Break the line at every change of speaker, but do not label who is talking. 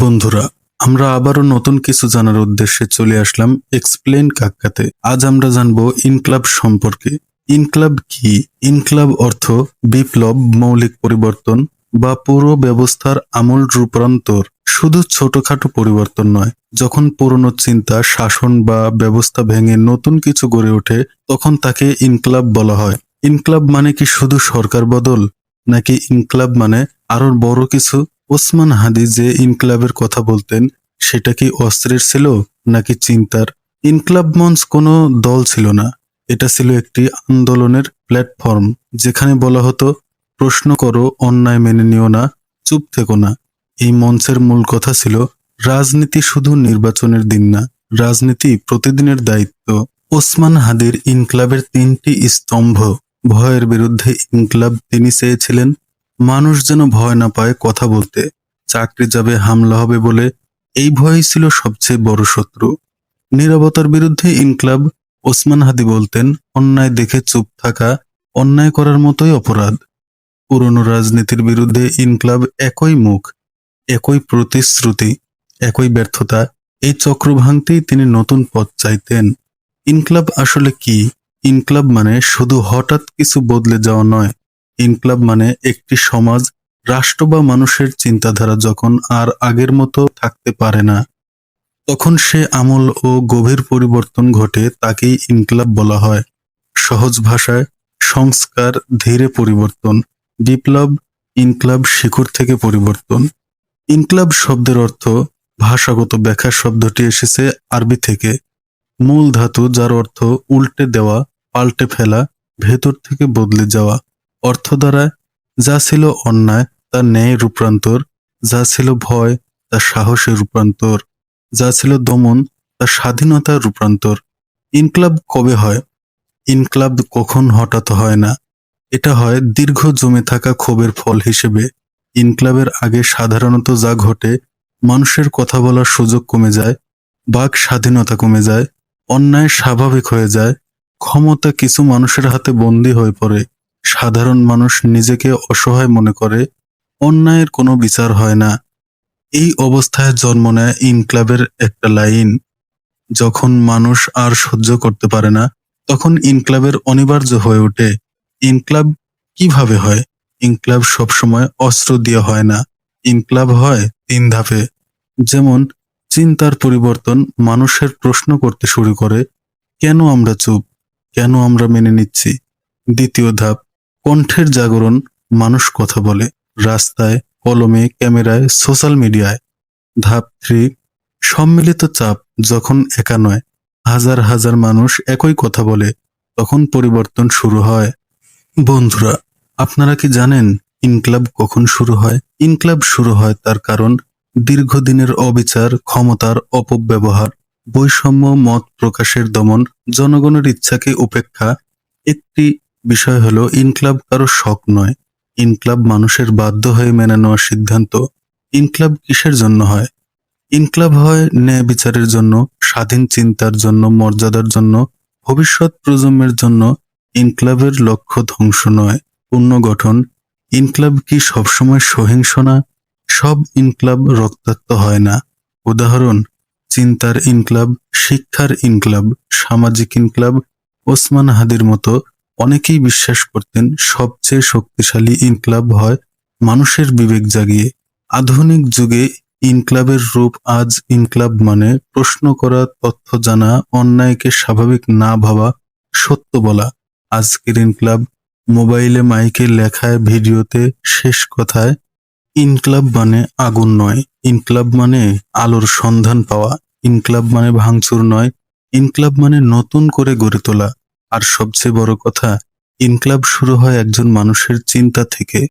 বন্ধুরা, আমরা আবারও নতুন কিছু জানার উদ্দেশ্যে চলে আসলাম এক্সপ্লেন কাক্কাতে। আজ আমরা জানবো ইনক্লাব সম্পর্কে। ইনক্লাব কি? ইনক্লাব অর্থ বিপ্লব, মৌলিক পরিবর্তন বা পুরো ব্যবস্থার আমূল রূপান্তর। শুধু ছোটখাটো পরিবর্তন নয়। যখন পুরনো চিন্তা, শাসন বা ব্যবস্থা ভেঙে নতুন কিছু গড়ে ওঠে, তখন তাকে ইনক্লাব বলা হয়। ইনক্লাব মানে কি শুধু সরকার বদল, নাকি ইনক্লাব মানে আরো বড় কিছু? ওসমান হাদি যে ইনকলাবের কথা বলতেন, সেটা কি অস্ত্রের ছিল নাকি চিন্তার? ইনকলাব মঞ্চ কোনো দল ছিল না, এটা ছিল একটি আন্দোলনের প্ল্যাটফর্ম, যেখানে বলা হতো প্রশ্ন করো, অন্যায় মেনে নিও না, চুপ থেকো না। এই মঞ্চের মূল কথা ছিল রাজনীতি শুধু নির্বাচনের দিন না, রাজনীতি প্রতিদিনের দায়িত্ব। ওসমান হাদির ইনকলাবের তিনটি স্তম্ভ। ভয়ের বিরুদ্ধে ইনকলাব। তিনি চেয়েছিলেন মানুষ যেন ভয় না পায় কথা বলতে। চাকরি যাবে, হামলা হবে বলে, এই ভয়ই ছিল সবচেয়ে বড় শত্রু। নীরবতার বিরুদ্ধে ইনকলাব। ওসমান হাদি বলতেন অন্যায় দেখে চুপ থাকা অন্যায় করার মতোই অপরাধ। পুরনো রাজনীতির বিরুদ্ধে ইনকলাব। একই মুখ, একই প্রতিশ্রুতি, একই ব্যর্থতা। এই চক্র ভাঙতেই তিনি নতুন পথ চাইতেন। ইনকলাব আসলে কি? ইনকলাব মানে শুধু হঠাৎ কিছু বদলে যাওয়া নয়। ইনকলাব মানে একটি সমাজ, রাষ্ট্র বা মানুষের চিন্তাধারা যখন আর আগের মতো থাকতে পারে না, তখন সে আমূল ও গভীর পরিবর্তন ঘটে, তাকেই ইনকলাব বলা হয়। সহজ ভাষায়, সংস্কার, ধীরে পরিবর্তন। বিপ্লব, ইনকলাব, শিকড় থেকে পরিবর্তন। ইনকলাব শব্দের অর্থ, ভাষাগত ব্যাখ্যা, শব্দটি এসেছে আরবি থেকে। মূল ধাতু, যার অর্থ উল্টে দেওয়া, পাল্টে ফেলা, ভেতর থেকে বদলে যাওয়া। অর্থ দ্বারা যা ছিল অন্যায় তা ন্যায় রূপান্তর, যা ছিল ভয় তা সাহসে রূপান্তর, যা ছিল দমন তা স্বাধীনতার রূপান্তর। ইনকলাব কবে হয়? ইনকলাব কখন হঠাৎ হয় না, এটা হয় দীর্ঘ জমে থাকা ক্ষোভের ফল হিসেবে। ইনকলাবের আগে সাধারণত যা ঘটে, মানুষের কথা বলার সুযোগ কমে যায়, বাক স্বাধীনতা কমে যায়, অন্যায় স্বাভাবিক হয়ে যায়, ক্ষমতা কিছু মানুষের হাতে বন্দী হয়ে পড়ে। সাধারণ মানুষ নিজেকে অসহায় মনে করে, অন্যায়ের কোনো বিচার হয় না। এই অবস্থায় জন্ম নেয় ইনকলাবের একটা লাইন, যখন মানুষ আর সহ্য করতে পারে না, তখন ইনকলাবের অনিবার্য হয়ে ওঠে। ইনকলাব কিভাবে হয়? ইনকলাব সবসময় অস্ত্র দিয়ে হয় না। ইনকলাব হয় 3 ধাপে। যেমন, চিন্তার পরিবর্তন। মানুষের প্রশ্ন করতে শুরু করে, কেন আমরা চুপ, কেন আমরা মেনে নিচ্ছি? দ্বিতীয় ধাপ, কণ্ঠের জাগরণ। মানুষ কথা বলে, রাস্তায়, কলমে, ক্যামেরায়, সোশ্যাল মিডিয়ায়। ধাপ 3, সম্মিলিত চাপ। যখন একা নয়, হাজার হাজার মানুষ একই কথা বলে, তখন পরিবর্তন শুরু হয়। বন্ধুরা, আপনারা কি জানেন ইনকলাব কখন শুরু হয়? ইনকলাব শুরু হয় তার কারণ দীর্ঘদিনের অবিচার, ক্ষমতার অপব্যবহার, বৈষম্য, মত প্রকাশের দমন, জনগণের ইচ্ছাকে উপেক্ষা। একটি বিষয় হলো ইনকলাব কারো শখ নয়। ইনকলাব মানুষের বাধ্য হয়ে মেনে নেওয়ার সিদ্ধান্ত। ইনকলাব কিসের জন্য হয়? ইনকলাব হয় ন্যায় বিচারের জন্য, স্বাধীন চিন্তার জন্য, মর্যাদার জন্য, ভবিষ্যৎ প্রজন্মের জন্য। ইনকলাবের লক্ষ্য ধ্বংস নয়, পুনর্গঠন। ইনকলাব কি সবসময় সহিংস না? সব ইনকলাব রক্তাক্ত হয় না। উদাহরণ, চিন্তার ইনকলাব, শিক্ষার ইনকলাব, সামাজিক ইনকলাব। ওসমান হাদির মতো অনেকেই বিশ্বাস করতেন সবচেয়ে শক্তিশালী ইনকলাব হয় মানুষের বিবেক জাগিয়ে। আধুনিক যুগে ইনকলাবের রূপ। আজ ইনকলাব মানে প্রশ্ন করা, তথ্য জানা, অন্যায়কে স্বাভাবিক না ভাবা, সত্য বলা। আজকের ইনকলাব মোবাইলে, মাইকে, লেখায়, ভিডিওতে, শেষ কথায়। ইনকলাব মানে আগুন নয়, ইনকলাব মানে আলোর সন্ধান পাওয়া। ইনকলাব মানে ভাঙচুর নয়, ইনকলাব মানে নতুন করে গড়ে তোলা। আর সবচেয়ে বড় কথা, ইনকলাব শুরু হয় একজন মানুষের চিন্তা থেকে।